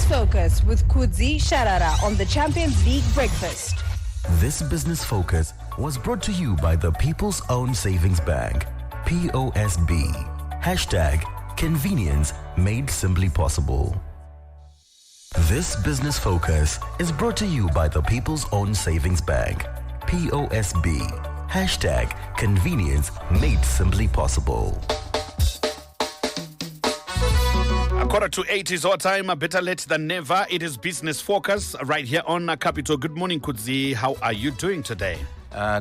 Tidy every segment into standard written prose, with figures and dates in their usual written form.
Focus with Kudzi, Sharara on the Champions League Breakfast. This Business Focus was brought to you by the People's Own Savings Bank, POSB. #Convenience made simply possible. This Business Focus is brought to you by the People's Own Savings Bank, POSB. #Convenience made simply possible. 7:45 is our time. Better late than never. It is Business Focus right here on Capital. Good morning, Kudzi. How are you doing today?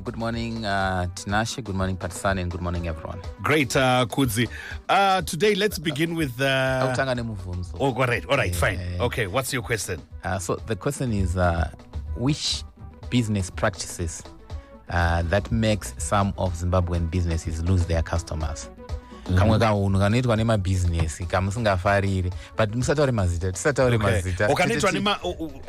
Good morning, Tinashe. Good morning, Patsani, and good morning, everyone. Great, Kudzi. Today, let's begin with... Oh, great. All right, fine. Okay, what's your question? So the question is, which business practices that makes some of Zimbabwean businesses lose their customers? Kamwe kaunhu kanoitwa nemabusiness kamusingafariri but musataure mazita tisataure mazita kanoitwa nema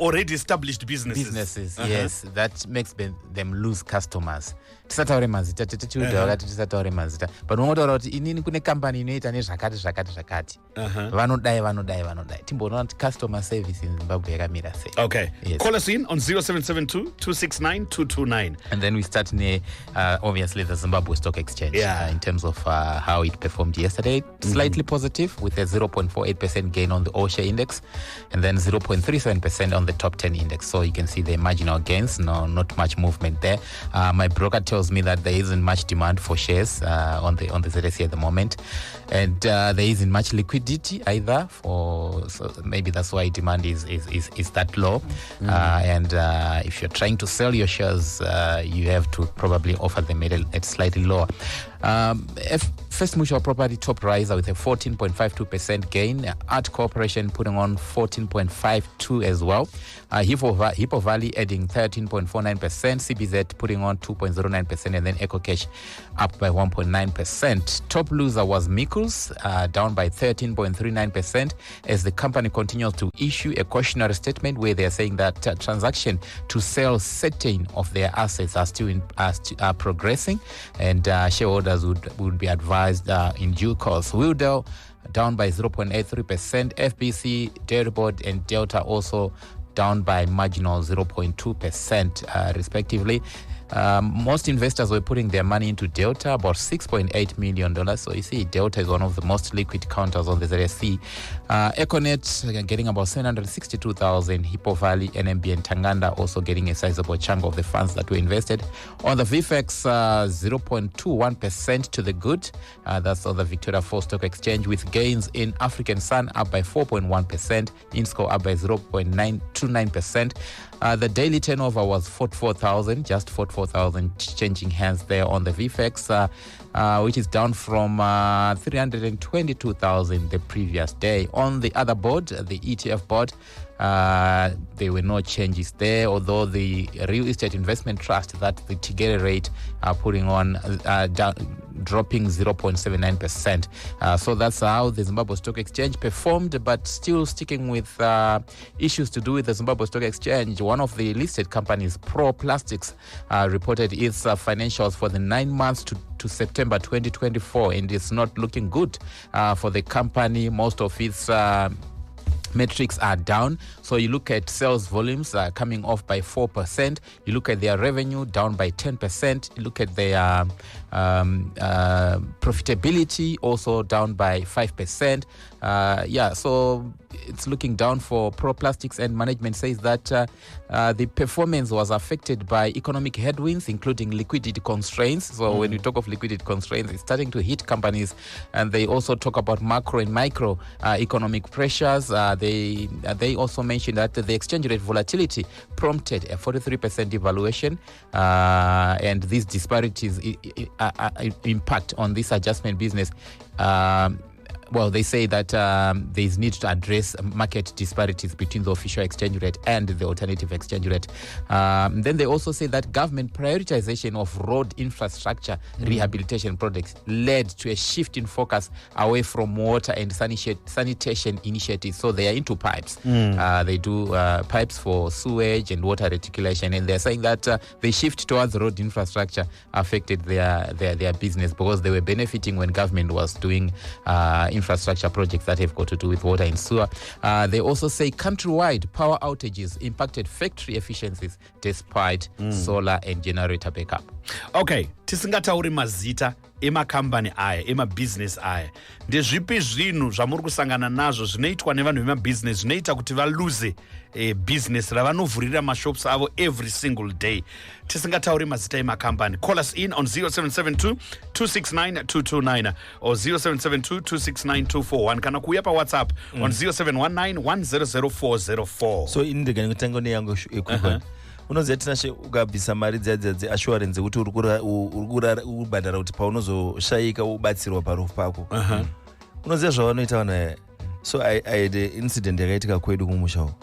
already established businesses yes that makes them lose customers. Tisataure mazita tetichiudza wakati tisataure mazita but ungotaura kuti inini kune company inoita nezvakati vanodai timboona kuti customer service in Zimbabwe yakamira sei. Okay, yes. Call us in on 0772-269-229 and then we start obviously the Zimbabwe Stock Exchange in terms of how it performed yesterday. Slightly positive with a 0.48% gain on the all-share index and then 0.37% on the top 10 index. So you can see the marginal gains, not much movement there. My broker tells me that there isn't much demand for shares on the ZSE at the moment, and there isn't much liquidity either. So maybe that's why demand is that low. And if you're trying to sell your shares, you have to probably offer them at slightly lower. First Mutual Property top riser with a 14.52% gain. Art Corporation putting on 14.52 as well. Hippo Valley adding 13.49%. CBZ putting on 2.09%, and then EcoCash up by 1.9%. Top loser was Mikkels, down by 13.39% as the company continues to issue a cautionary statement where they are saying that transaction to sell certain of their assets are still progressing, and shareholders would be advised in due course. Wildell down by 0.83%. FBC, Dairyboard, and Delta also down by marginal 0.2% respectively. Most investors were putting their money into Delta, about $6.8 million. So you see, Delta is one of the most liquid counters on the ZSE. Econet getting about 762,000. Hippo Valley, NMB, and Tanganda also getting a sizable chunk of the funds that were invested. On the VFX, 0.21% to the good. That's on the Victoria Falls Stock Exchange, with gains in African Sun up by 4.1%, Insco up by 0.929%. The daily turnover was 44,000, just 44,000 changing hands there on the VFX, which is down from 322,000 the previous day. On the other board, the ETF board, there were no changes there, although the Real Estate Investment Trust that the Tigere rate are putting on dropping 0.79%. So that's how the Zimbabwe Stock Exchange performed, but still sticking with issues to do with the Zimbabwe Stock Exchange. One of the listed companies, Pro Plastics, reported its financials for the 9 months to September 2024, and it's not looking good for the company. Most of its metrics are down. So you look at sales volumes coming off by 4%. You look at their revenue down by 10%. You look at their profitability also down by 5%. So it's looking down for Pro Plastics, and management says that the performance was affected by economic headwinds, including liquidity constraints. So when you talk of liquidity constraints, it's starting to hit companies, and they also talk about macro and micro economic pressures. They also mentioned that the exchange rate volatility prompted a 43% devaluation, and these disparities impact on this adjustment business. Well, they say that there is need to address market disparities between the official exchange rate and the alternative exchange rate. Then they also say that government prioritization of road infrastructure rehabilitation projects led to a shift in focus away from water and sanitation initiatives. So they are into pipes. They do pipes for sewage and water reticulation, and they're saying that the shift towards road infrastructure affected their business because they were benefiting when government was doing infrastructure projects that have got to do with water and sewer. They also say countrywide power outages impacted factory efficiencies despite solar and generator backup. Okay, tisingatauri mazita emakambani aya emabhizinesi aya ndezvipi zvinhu zvamuri kusangana nazvo zvinoitwa nevanhu vemabhizinesi zvinoita kuti valuze bhizinesi ravanovhurira mashops avo every single day? Tisingatauri mazita emakambani. Call us in on 0772 269 229 or 0772 269 241 kana kuuya pawhatsapp on 0719 100404. So indigani kutango neyango ekupa unoziva tinashe ukabvisa mari dzadzi assurance kuti uri kubhadhara kuti paunozoshayika ubatsirwa parufu pako. Unoziva zvavanoita vanhu. So I had an incident yakaitika kwedu kumusha uko.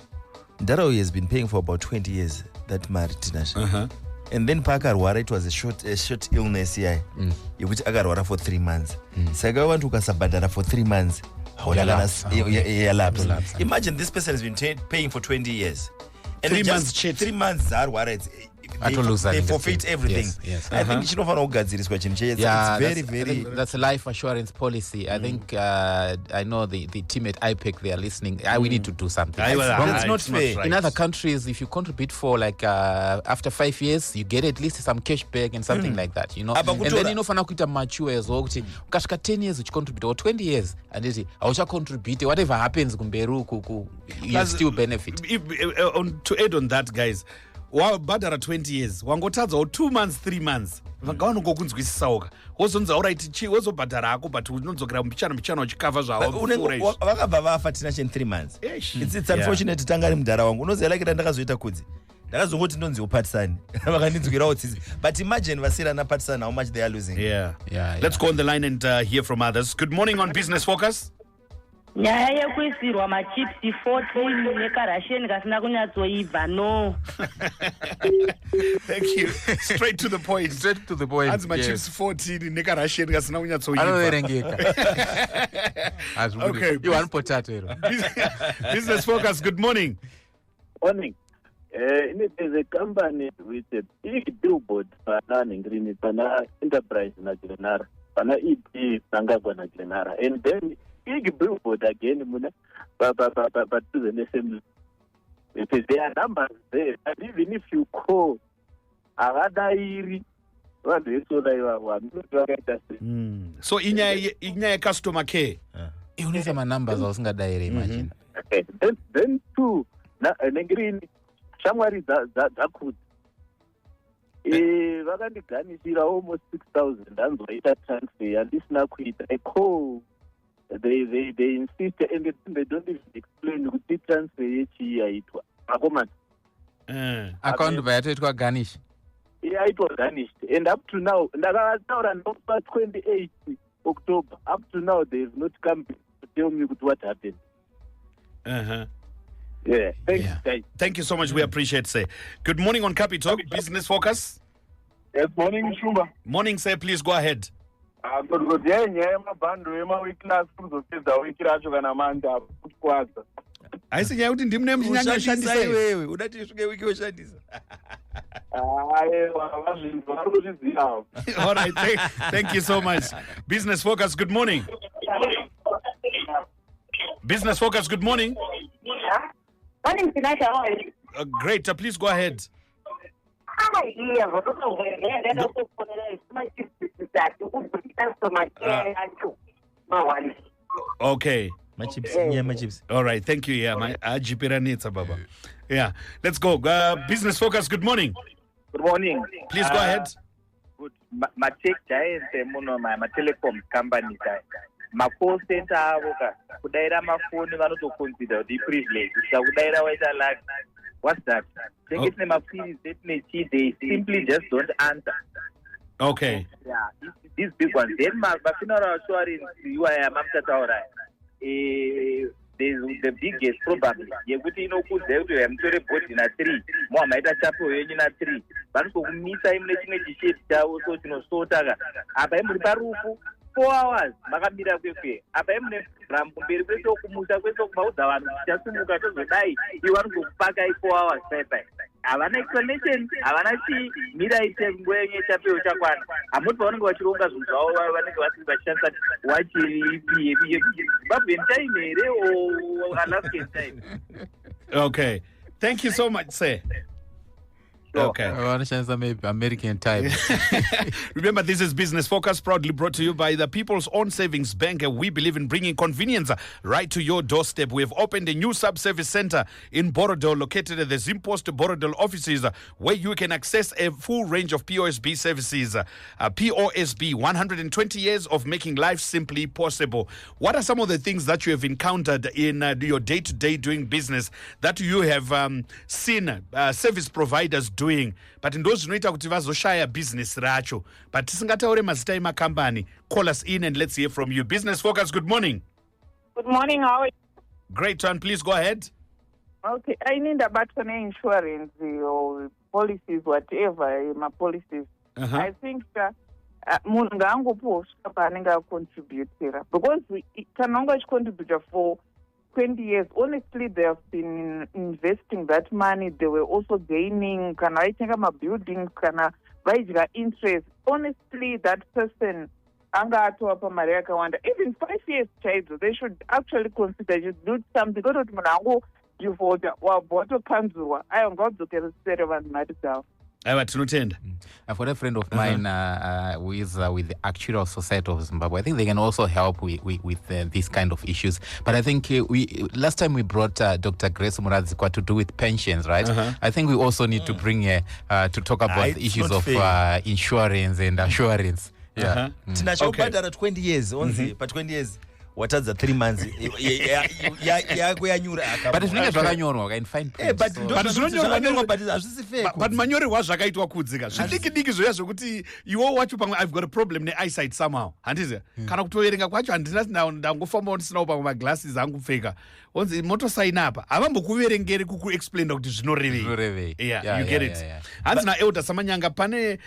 Ndarau has been paying for about 20 years that mari tinashe. And then pakarwara, it was a short illness yai yekuti akarwara for 3 months. Saka vantu ukasabhadhara for 3 months lapse. Imagine this person has been paying for 20 years. And 3 months chit. 3 months they forfeit everything. Yes. I think chinofana kugadziriswa chinhu chese. It's very that's a life assurance policy. I think I know the team at IPEC, they are listening. We need to do something. That's not fair. Right. In other countries, if you contribute for like after 5 years, you get at least some cash back and something like that, you know. And then inofana kuita mature as well kuti ukasvika 10 years uchicontribute or 20 years and aucha contribute, whatever happens kumberu you still benefit. To add on that, guys, wabhadhara 20 years wangotadzawo 2 months 3 months vakavanongokunzwisisawoka wozonza uraiti wozobhadhara ako but unodzokera mbichana uchikavha zvavo vakabva vafa tinashe 3 months. It's unfortunate tanga ari mudhara wangu unoziva like ndakazoita Kudzi ndakazongoti ndonzi upatisani vakandinzwirawo tsitsi, but imagine vasirana patisani how much they are losing. Let's go on the line and hear from others. Good morning on Business Focus. Nyaya yekuisirwa machipsi 14 nekarasheni kasina kunyatsoibva no. Thank you. Straight to the point. Hanzi machips 14 nekarasheni kasina kunyatsoibva. Okay. You want potato. Business Focus, good morning. Morning. It is a company with a big billboard pana Ningrini, pana Enterprise na Glenara, pana EP Sangagwa na Glenara, and then big billboard again, but to the assembly. There are numbers there, and even if you call Aradairi, so inya customer care. You need some numbers, I was going to imagine. Okay, then two, Ningrini, Shamwari that could. Vakandiganisira almost 6,000 ndanzoita transfer handisina kuita a call. They insist and they don't even explain kuti transfer yechi yaitwa akomana account yaitwa garnish. Yeah, it was garnished, and up to now ndakataura ndopa 28 October, up to now they have not come to tell me what happened. Yeah, thanks, guys. Thank you so much. We appreciate, say. Good morning on Capital Business Focus. Yes, morning, Shumba. Morning, sir. Please go ahead. Good. Yeah, mabhando ema-weeklas kuzopedza wiki racho kana manda kutwaza. Haisi nyaya kuti ndimune muchinyanya iwewe udati isvike wiki woshandisa. Vazvinhu vari kuzviziva. All right, thank you so much. Business Focus, good morning. Business Focus, good morning. Morning, Tinashe, how are you? Great, please go ahead. Okay. My chips. All right, thank you. Yeah, my ajipiranitsa baba. Yeah, let's go. Business Focus, good morning. Good morning. Please go ahead. Good. My tech giants, my telecom company, my call center, kudaira mafoni vanotoconsider the privilege. Kudaira waita like, what's that? They simply just don't answer. Okay. Yeah, these big ones. Then my funeral assurance, you are the biggest probably. You could know good there to am to report in a tree. More might a chapel in a tree. But for me, I'm letting it shape also to know so taga. Abam Parufu 4 hours. Magamira Pepe. Abam from Berbeto Kumusa about the one just to die. You want to pack 4 hours. havana explanation, havana chi miraite nguva yenye chapeo chakwana. Hamoti pavanenge vachironga zvinhu zvavo vanenge vachishandisa wachi ipi Zimbabwean time here or Alaskan time. Okay. Thank you so much, sir. Okay. Maybe American time. Remember, this is Business Focus, proudly brought to you by the People's Own Savings Bank. We believe in bringing convenience right to your doorstep. We have opened a new sub-service center in Borodale, located at the Zimpost Borodale offices, where you can access a full range of POSB services. POSB, 120 years of making life simply possible. What are some of the things that you have encountered in your day-to-day doing business that you have seen service providers doing? But in those zvinoita kuti vazoshaya business racho, but tisingataure mazita emakambani. Call us in and let's hear from you. Business Focus, good morning. Good morning, how are you? Great one, please go ahead. Okay, I need about insurance or policies, whatever my policies. I think munhu ngaangoposva paanenge acontributira, because kana wanga achicontributa for 20 years, honestly, they have been investing that money. They were also gaining, kana vaitenga mabuildings, kana vaidya interest. Honestly, that person, anga atova pamari yakawanda. Even 5 years chaidzo, they should actually consider you do something. Go to munhu angojivota, wabhotopanzurwa, ayo ngaudzokeresere vanhu mari dzavo. I've got a friend of mine who is with the Actuarial Society of Zimbabwe. I think they can also help with these kind of issues. But I think last time we brought Dr. Grace Muradzikwa to do with pensions, right? I think we also need to bring her to talk about the issues of insurance and assurance. Yeah. Tinachobhadhara 20 years, but 20 years. Watadza 3 months yako yanyura but zvinenge zvakanyorwa in fine print but manyorerwa zvakaitwa kudzika zvidiki diki zvoya zvokuti iwo wacho pamwe I've got a problem neeyesight somehow handizi kana kutoverenga kwacho handina ndangofamba ndisinawo pamwe maglasses angu pfeka onzi motosaina apa havambokuverengeri kukuexplaina kuti zvinorevei. Yeah, you get it. Hanzi naelda samanyanga pane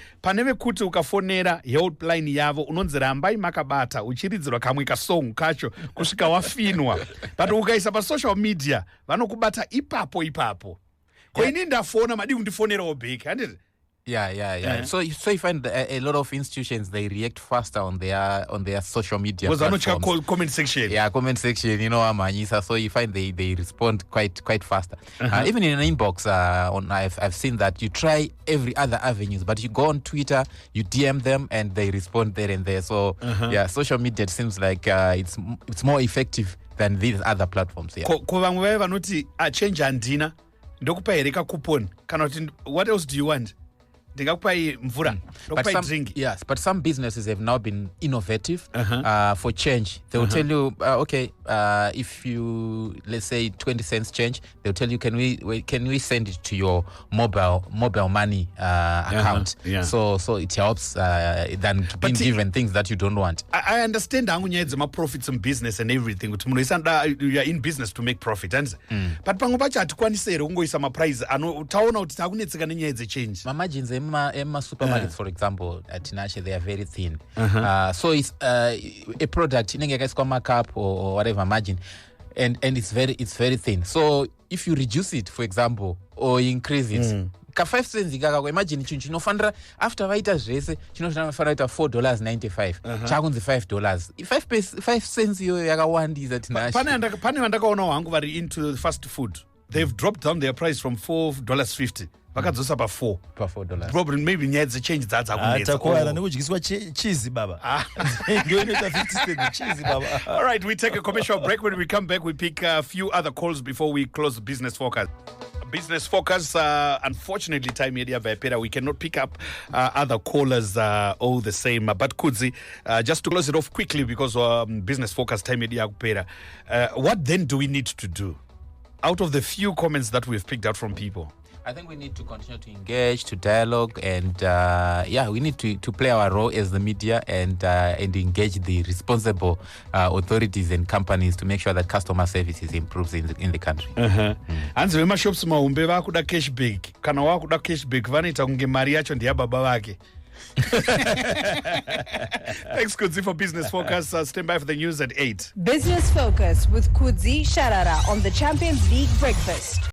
vekuti ukafonera helpline yavo unonzi rambai makabata uchiridzirwa kamwe kasong kacho kusvika wafinwa, but ukaisa pasocial media vanokubata ipapo ko ini ndafona madi kundifonerawo back handiti. Yeah. So you find a lot of institutions, they react faster on their social media platforms. Comment section. Yeah, comment section. You know, Amanyisa. So you find they respond quite faster. Even in an inbox, I've seen that you try every other avenues, but you go on Twitter, you DM them, and they respond there and there. So yeah, social media it seems like it's more effective than these other platforms. Yeah. Ko vamwe vanoti change andina ndokupa hereka coupon kana kuti what else do you want? But some businesses have now been innovative for change. They will tell you, if you, let's say 20 cents change, they'll tell you, can we send it to your mobile money account? So it helps than being given things that you don't want. I understand my profits in business and everything. You are in business to make profit. But pangopacha atukwanisere ungoisa ma price utaona kuti takunetseka nenyaya dzechange. Margins Emma supermarkets, for example, at Tinashe, they are very thin. So it's a product in markup or whatever margin, and it's very thin. So if you reduce it, for example, or increase it, 5 cents imagine chinofanira after vaita zvese chinofanira kuita $4.95 chakunzi $5. 5 cents iyo yakawandisa Tinashe. Pane vandakaona wangu vari into fast food. They've dropped down their price from $4.50. vakadzosa pa$4. Probably maybe nyaya dzechange dzadzakuara nekudyiswa cheese baba. Ndoinoita 50 cents cheese baba. All right, we take a commercial break. When we come back, we pick a few other calls before we close Business Focus. Business Focus, unfortunately, time media Vaipera, we cannot pick up other callers all the same. But Kudzi, just to close it off quickly, because Business Focus, time media Vaipera, what then do we need to do out of the few comments that we've picked out from people? I think we need to continue to engage, to dialogue, and we need to play our role as the media and engage the responsible authorities and companies to make sure that customer services improves in the country. Hanzi vemashops mahombe vakuda cashback kana wakuda cashback vanoita kunge mari yacho ndeyababa vake. Thanks, Kudzi, for Business Focus. Stand by for the news at 8. Business Focus with Kudzi Sharara on the Champions League Breakfast.